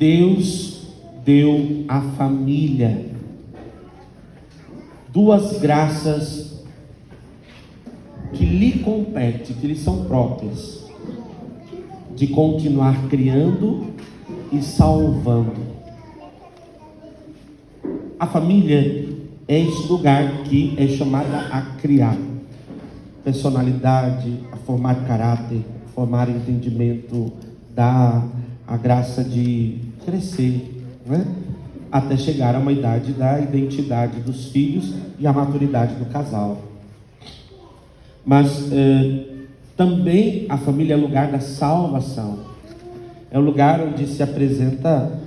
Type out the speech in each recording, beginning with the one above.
Deus deu à família duas graças que lhe compete, que lhe são próprias, de continuar criando e salvando. A família é esse lugar que é chamada a criar personalidade, a formar caráter, formar entendimento, dar a graça de crescer, né? Até chegar a uma idade da identidade dos filhos e a maturidade do casal. Mas também a família é lugar da salvação, é o lugar onde se apresenta,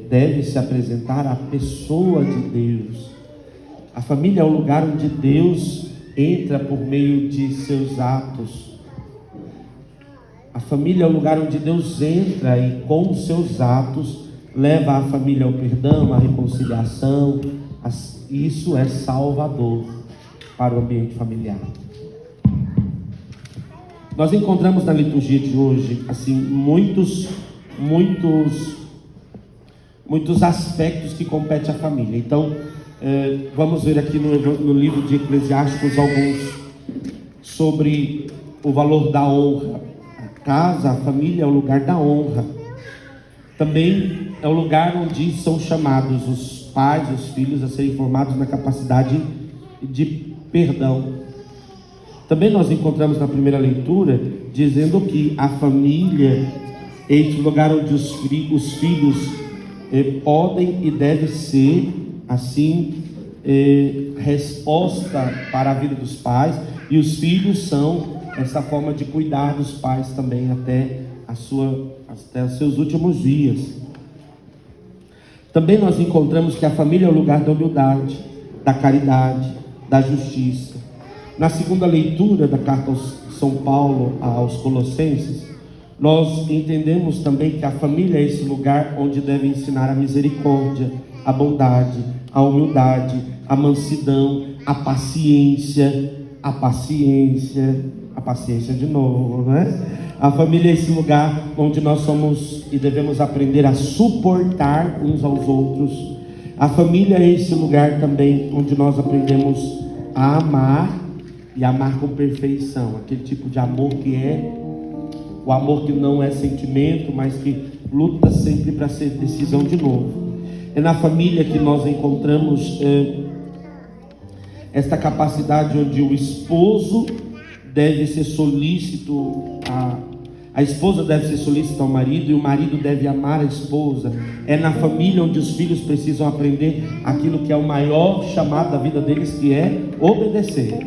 deve se apresentar a pessoa de Deus. A família é o lugar onde Deus entra por meio de seus atos. A família é o lugar onde Deus entra e com os seus atos leva a família ao perdão, à reconciliação. Isso é salvador para o ambiente familiar. Nós encontramos na liturgia de hoje assim muitos aspectos que competem à família. Então vamos ver aqui no livro de Eclesiásticos alguns sobre o valor da honra. A casa, a família é o lugar da honra. Também é o lugar onde são chamados os pais, os filhos a serem formados na capacidade de perdão. Também nós encontramos na primeira leitura dizendo que a família é esse lugar onde os filhos podem e devem ser assim resposta para a vida dos pais, e os filhos são essa forma de cuidar dos pais também até os seus últimos dias. Também nós encontramos que a família é o lugar da humildade, da caridade, da justiça. Na segunda leitura da carta de São Paulo aos Colossenses, nós entendemos também que a família é esse lugar onde deve ensinar a misericórdia, a bondade, a humildade, a mansidão, a paciência de novo, né? A família é esse lugar onde nós somos e devemos aprender a suportar uns aos outros. A família é esse lugar também onde nós aprendemos a amar e amar com perfeição, aquele tipo de amor que é o amor que não é sentimento, mas que luta sempre para ser decisão de novo. É na família que nós encontramos esta capacidade onde o esposo deve ser solícito, a esposa deve ser solícita ao marido e o marido deve amar a esposa. É na família onde os filhos precisam aprender aquilo que é o maior chamado da vida deles, que é obedecer.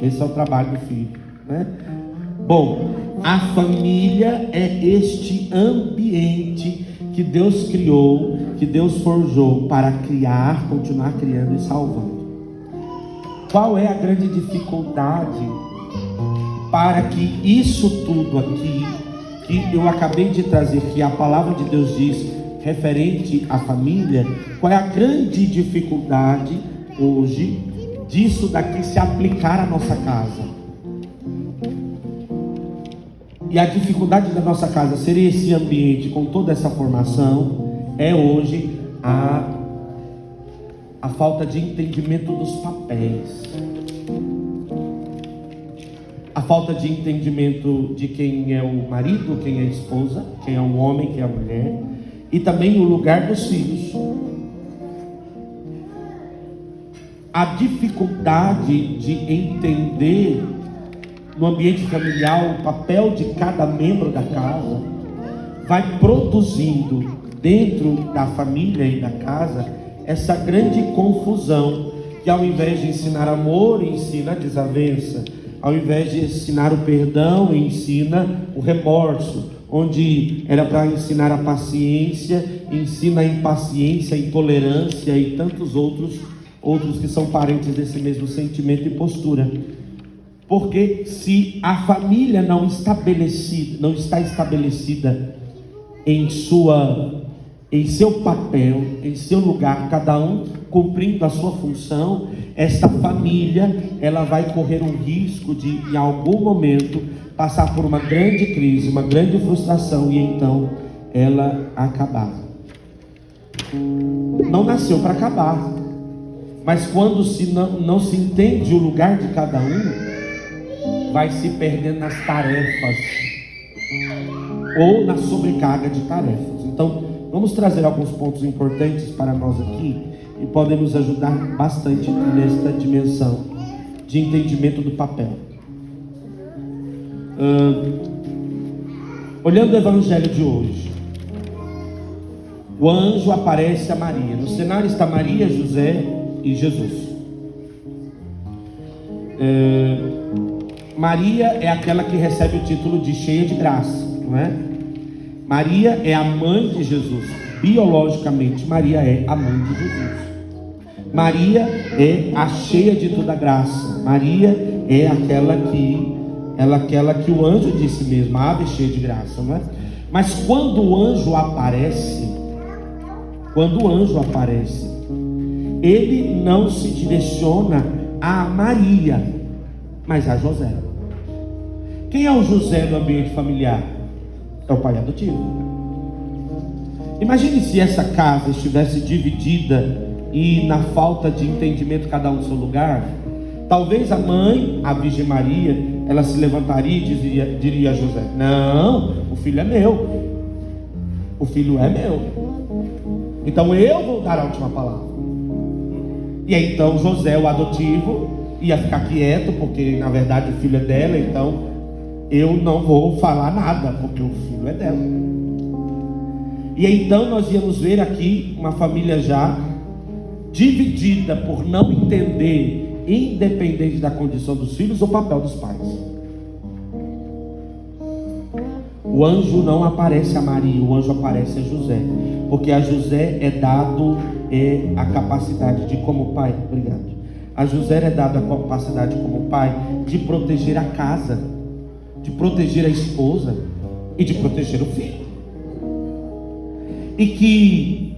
Esse é o trabalho do filho, né? Bom, a família é este ambiente que Deus criou, que Deus forjou para criar, continuar criando e salvando. Qual é a grande dificuldade para que isso tudo aqui, que eu acabei de trazer, que a palavra de Deus diz, referente à família, qual é a grande dificuldade hoje disso daqui se aplicar à nossa casa? E a dificuldade da nossa casa ser esse ambiente com toda essa formação é hoje a falta de entendimento dos papéis, a falta de entendimento de quem é o marido, quem é a esposa, quem é o homem, quem é a mulher, e também o lugar dos filhos. A dificuldade de entender no ambiente familiar o papel de cada membro da casa vai produzindo dentro da família e da casa essa grande confusão, que ao invés de ensinar amor, ensina a desavença, ao invés de ensinar o perdão, ensina o remorso, onde era para ensinar a paciência, ensina a impaciência, a intolerância e tantos outros que são parentes desse mesmo sentimento e postura. Porque se a família não está estabelecida em seu papel, em seu lugar, cada um cumprindo a sua função, esta família ela vai correr um risco de, em algum momento, passar por uma grande crise, uma grande frustração e então ela acabar. não nasceu para acabar. Mas quando não se entende o lugar de cada um, vai se perdendo nas tarefas ou na sobrecarga de tarefas. Então, vamos trazer alguns pontos importantes para nós aqui e podem nos ajudar bastante nesta dimensão de entendimento do papel. Olhando o evangelho de hoje, o anjo aparece a Maria. No cenário está Maria, José e Jesus. Maria é aquela que recebe o título de cheia de graça, não é? Maria é a mãe de Jesus. Biologicamente, Maria é a mãe de Jesus. Maria é a cheia de toda graça. Maria é aquela que o anjo disse mesmo, a ave cheia de graça, não é? Mas quando o anjo aparece, ele não se direciona a Maria, mas a José. Quem é o José no ambiente familiar? É o pai adotivo. Imagine se essa casa estivesse dividida e na falta de entendimento cada um no seu lugar. Talvez a mãe, a Virgem Maria, ela se levantaria e diria a José: não, o filho é meu. O filho é meu. Então eu vou dar a última palavra. E aí então José, o adotivo, ia ficar quieto, porque na verdade o filho é dela, então eu não vou falar nada, porque o filho é dela. E então nós íamos ver aqui uma família já dividida por não entender, independente da condição dos filhos, o papel dos pais. O anjo não aparece a Maria, o anjo aparece a José, porque a José é dado a capacidade de, como pai, obrigado, a José é dado a capacidade como pai de proteger a casa, de proteger a esposa e de proteger o filho. E que,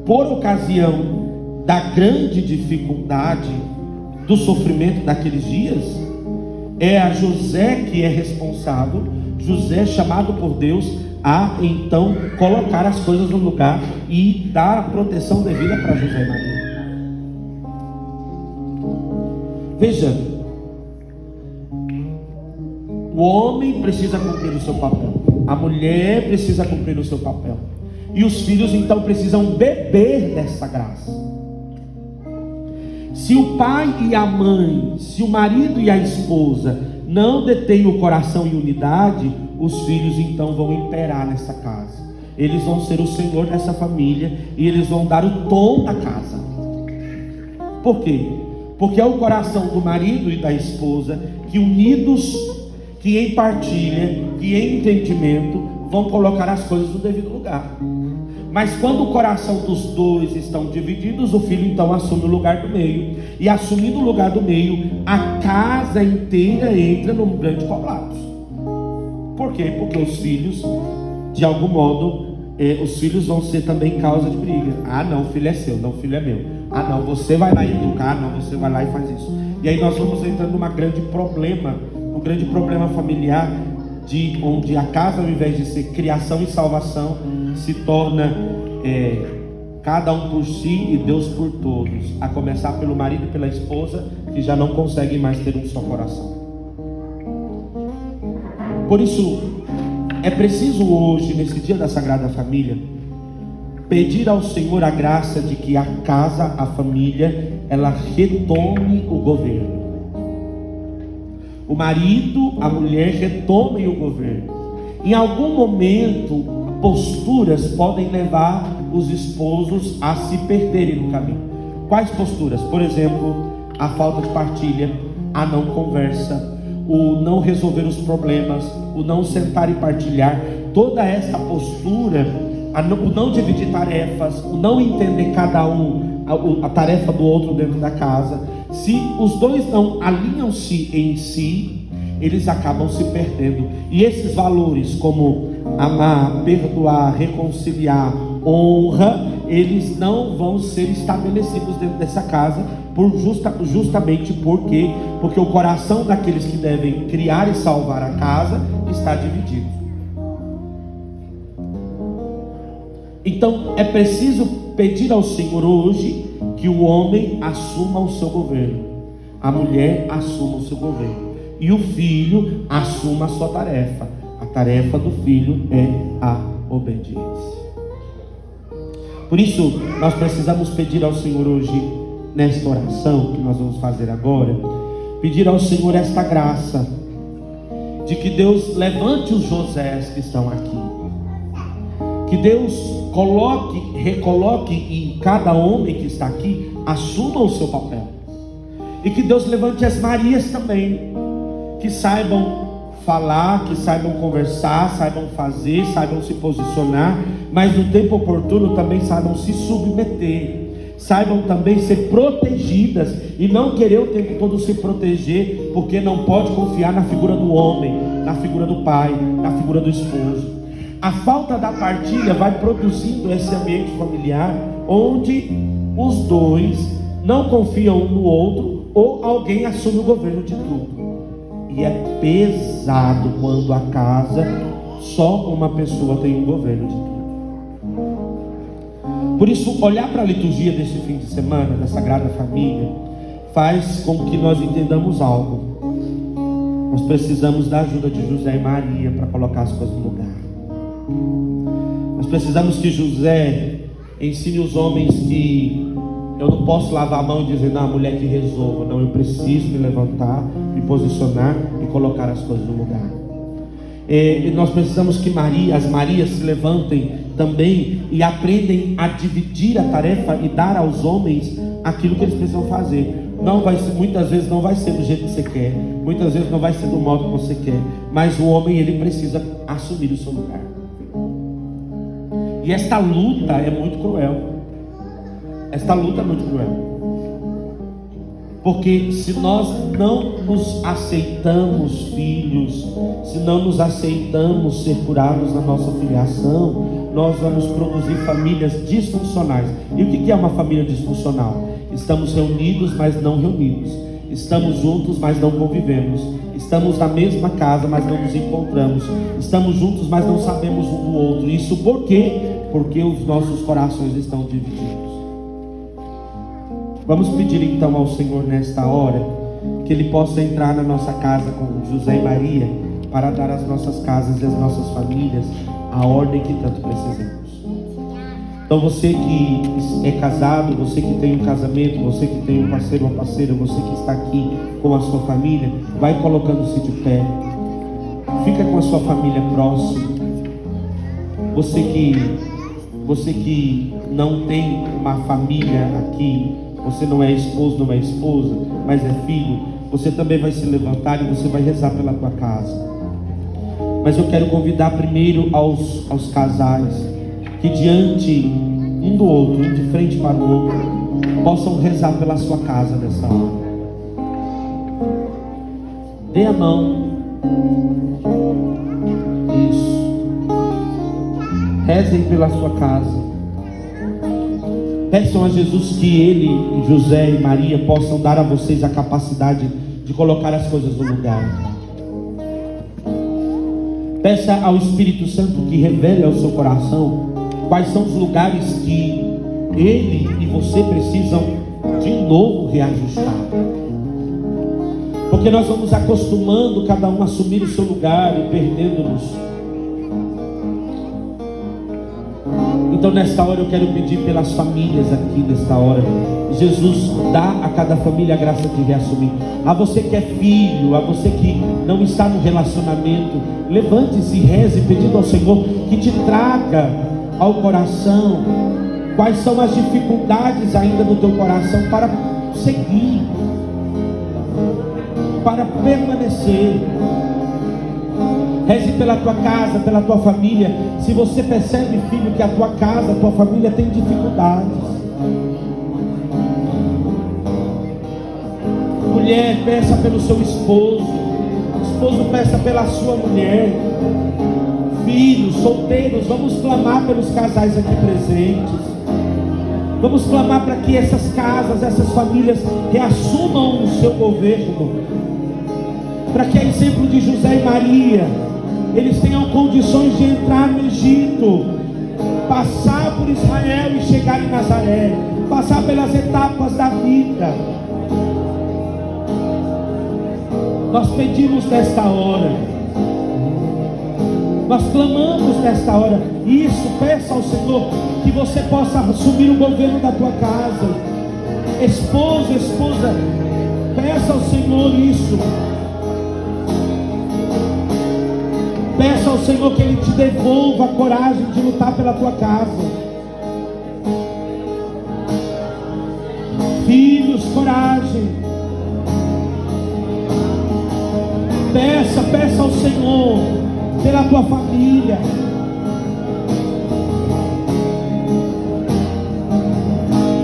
por ocasião da grande dificuldade, do sofrimento daqueles dias, é a José que é responsável, José chamado por Deus a então colocar as coisas no lugar e dar a proteção devida para José e Maria. Veja, o homem precisa cumprir o seu papel, a mulher precisa cumprir o seu papel, e os filhos então precisam beber dessa graça. Se o pai e a mãe, se o marido e a esposa não detêm o coração em unidade, os filhos então vão imperar nessa casa. Eles vão ser o senhor dessa família e eles vão dar o tom da casa. Por quê? Porque é o coração do marido e da esposa que, unidos, que em partilha, que em entendimento, vão colocar as coisas no devido lugar. Mas quando o coração dos dois estão divididos, o filho então assume o lugar do meio. E assumindo o lugar do meio, a casa inteira entra num grande colapso. Por quê? Porque os filhos, de algum modo, os filhos vão ser também causa de briga. Ah não, o filho é seu, não, o filho é meu. Ah não, você vai lá educar, não, você vai lá e faz isso. E aí nós vamos entrando num grande problema familiar, onde a casa, ao invés de ser criação e salvação, se torna cada um por si e Deus por todos, a começar pelo marido e pela esposa, que já não conseguem mais ter um só coração. Por isso é preciso hoje, nesse dia da Sagrada Família, pedir ao Senhor a graça de que a casa, a família, ela retome o governo. O marido, a mulher retomem o governo. Em algum momento, posturas podem levar os esposos a se perderem no caminho. Quais posturas? Por exemplo, a falta de partilha, a não conversa, o não resolver os problemas, o não sentar e partilhar. Toda essa postura, o não dividir tarefas, o não entender cada um a tarefa do outro dentro da casa. Se os dois não alinham-se em si, eles acabam se perdendo. E esses valores como amar, perdoar, reconciliar, honra, eles não vão ser estabelecidos dentro dessa casa, justamente porque o coração daqueles que devem criar e salvar a casa está dividido. Então é preciso pedir ao Senhor hoje que o homem assuma o seu governo, a mulher assuma o seu governo e o filho assuma a sua tarefa. A tarefa do filho é a obediência. Por isso nós precisamos pedir ao Senhor hoje, nesta oração que nós vamos fazer agora, pedir ao Senhor esta graça de que Deus levante os Josés que estão aqui, que Deus recoloque em cada homem que está aqui, assuma o seu papel, e que Deus levante as Marias também, que saibam falar, que saibam conversar, saibam fazer, saibam se posicionar, mas no tempo oportuno também saibam se submeter, saibam também ser protegidas e não querer o tempo todo se proteger, porque não pode confiar na figura do homem, na figura do pai, na figura do esposo. A falta da partilha vai produzindo esse ambiente familiar onde os dois não confiam um no outro, ou alguém assume o governo de tudo. E é pesado quando a casa só uma pessoa tem um governo de tudo. Por isso, olhar para a liturgia deste fim de semana, da Sagrada Família, faz com que nós entendamos algo. Nós precisamos da ajuda de José e Maria para colocar as coisas no lugar. Nós precisamos que José ensine os homens que eu não posso lavar a mão e dizer, não, a mulher que resolva. Não, eu preciso me levantar, me posicionar e colocar as coisas no lugar. E nós precisamos que as Marias se levantem também e aprendem a dividir a tarefa e dar aos homens aquilo que eles precisam fazer. Muitas vezes não vai ser do jeito que você quer, muitas vezes não vai ser do modo que você quer, mas o homem, ele precisa assumir o seu lugar. E esta luta é muito cruel. Esta luta é muito cruel. Porque se nós não nos aceitamos filhos, se não nos aceitamos ser curados na nossa filiação, nós vamos produzir famílias disfuncionais. E o que é uma família disfuncional? Estamos reunidos, mas não reunidos. Estamos juntos, mas não convivemos. Estamos na mesma casa, mas não nos encontramos. Estamos juntos, mas não sabemos um do outro. Isso por quê? Porque os nossos corações estão divididos. Vamos pedir então ao Senhor nesta hora que Ele possa entrar na nossa casa com José e Maria para dar às nossas casas e às nossas famílias a ordem que tanto precisamos. Então você que é casado, você que tem um casamento, você que tem um parceiro, uma parceira, você que está aqui com a sua família, vai colocando-se de pé. Fica com a sua família próxima. Você que não tem uma família aqui, você não é esposo, não é esposa, mas é filho, você também vai se levantar e você vai rezar pela tua casa. Mas eu quero convidar primeiro aos casais que diante um do outro, um de frente para o outro, possam rezar pela sua casa nessa hora. Dê a mão. Isso. Rezem pela sua casa. Peçam a Jesus que Ele, José e Maria possam dar a vocês a capacidade de colocar as coisas no lugar. Peça ao Espírito Santo que revele ao seu coração quais são os lugares que ele e você precisam de novo reajustar. Porque nós vamos acostumando cada um a assumir o seu lugar e perdendo-nos. Então nesta hora eu quero pedir pelas famílias aqui nesta hora. Jesus dá a cada família a graça de reassumir. A você que é filho, a você que não está no relacionamento, levante-se e reze pedindo ao Senhor que te traga ao coração quais são as dificuldades ainda no teu coração para seguir, para permanecer. Reze pela tua casa, pela tua família. Se você percebe, filho, que a tua casa, a tua família tem dificuldades, mulher, peça pelo seu esposo, esposo, peça pela sua mulher. Filhos, solteiros, vamos clamar pelos casais aqui presentes. Vamos clamar para que essas casas, essas famílias reassumam o seu governo, para que, a exemplo de José e Maria, eles tenham condições de entrar no Egito, passar por Israel e chegar em Nazaré, passar pelas etapas da vida. Nós pedimos nesta hora, nós clamamos nesta hora isso. Peça ao Senhor que você possa assumir o governo da tua casa. Esposo, esposa, peça ao Senhor isso. Peça ao Senhor que Ele te devolva a coragem de lutar pela tua casa. Filhos, coragem. Peça ao Senhor pela tua família.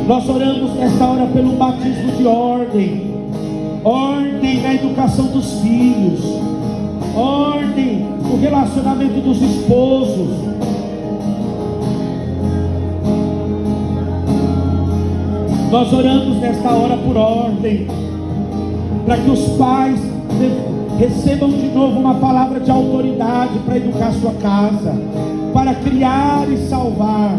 Nós oramos nessa hora pelo batismo de ordem. Ordem na educação dos filhos. Ordem no relacionamento dos esposos. Nós oramos nesta hora por ordem, para que os pais recebam de novo uma palavra de autoridade para educar sua casa, para criar e salvar.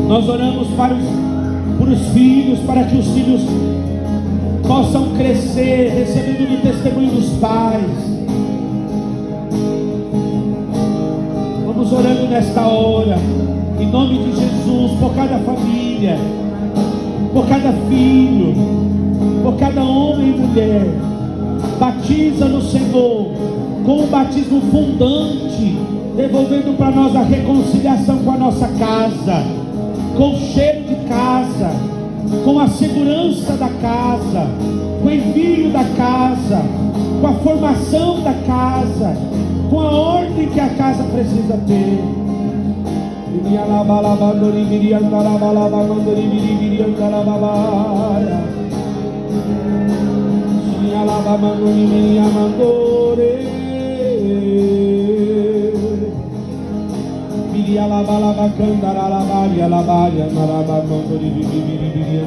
Nós oramos por os filhos, para que os filhos possam crescer, recebendo do testemunho dos pais. Vamos orando nesta hora, em nome de Jesus, por cada família, por cada filho, por cada homem e mulher. Batiza no Senhor com um batismo fundante, devolvendo para nós a reconciliação com a nossa casa, com o cheiro de casa, com a segurança da casa, com o envio da casa, com a formação da casa, com a ordem que a casa precisa ter.